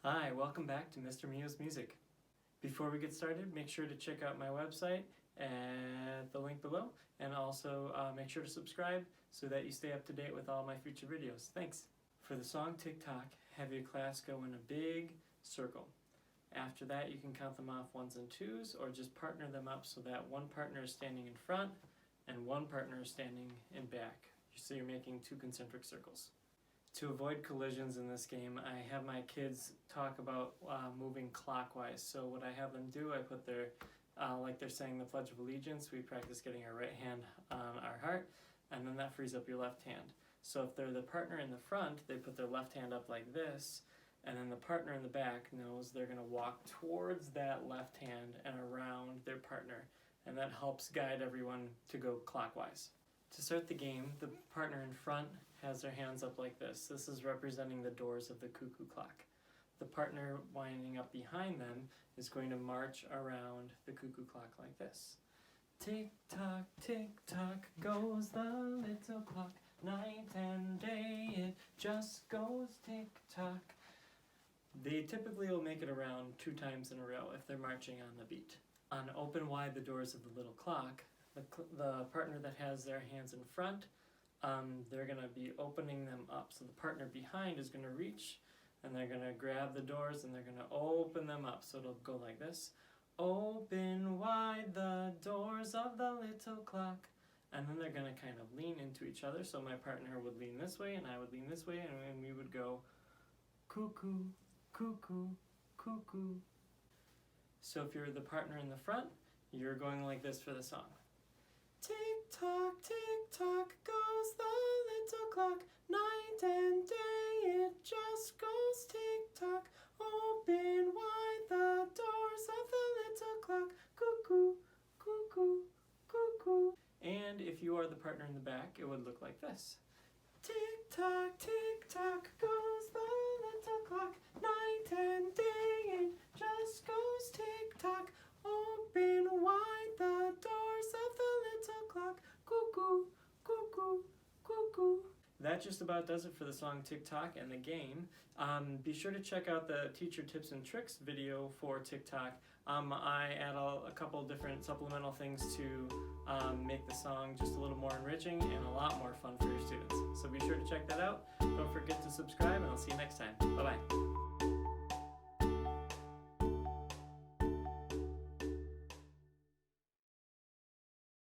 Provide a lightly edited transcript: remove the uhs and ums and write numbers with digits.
Hi, welcome back to Mr. Mio's Music. Before we get started, make sure to check out my website at the link below, and also make sure to subscribe so that you stay up to date with all my future videos. Thanks! For the song Tick Tock, have your class go in a big circle. After that, you can count them off ones and twos, or just partner them up so that one partner is standing in front and one partner is standing in back. So you're making two concentric circles. To avoid collisions in this game, I have my kids talk about moving clockwise. So what I have them do, I put their, like they're saying the Pledge of Allegiance, we practice getting our right hand on our heart, and then that frees up your left hand. So if they're the partner in the front, they put their left hand up like this, and then the partner in the back knows they're going to walk towards that left hand and around their partner, and that helps guide everyone to go clockwise. To start the game, the partner in front has their hands up like this. This is representing the doors of the cuckoo clock. The partner winding up behind them is going to march around the cuckoo clock like this. Tick tock, goes the little clock. Night and day it just goes tick tock. They typically will make it around 2 times in a row if they're marching on the beat. On Open Wide the Doors of the Little Clock, the partner that has their hands in front, they're going to be opening them up. So the partner behind is going to reach, and they're going to grab the doors and they're going to open them up. So it'll go like this. Open wide the doors of the little clock. And then they're going to kind of lean into each other. So my partner would lean this way and I would lean this way, and we would go cuckoo, cuckoo, cuckoo. So if you're the partner in the front, you're going like this for the song. Tick tock, goes the little clock. Night and day it just goes tick tock. Open wide the doors of the little clock. Cuckoo, cuckoo, cuckoo. And if you are the partner in the back, it would look like this. Tick tock, goes the little clock. Night and day it just goes tick tock. Open wide the doors of the little clock. Cuckoo, cuckoo, cuckoo. That just about does it for the song Tick Tock and the game. Be sure to check out the Teacher Tips and Tricks video for Tick Tock. I add a couple different supplemental things to make the song just a little more enriching and a lot more fun for your students. So be sure to check that out. Don't forget to subscribe, and I'll see you next time. Bye-bye.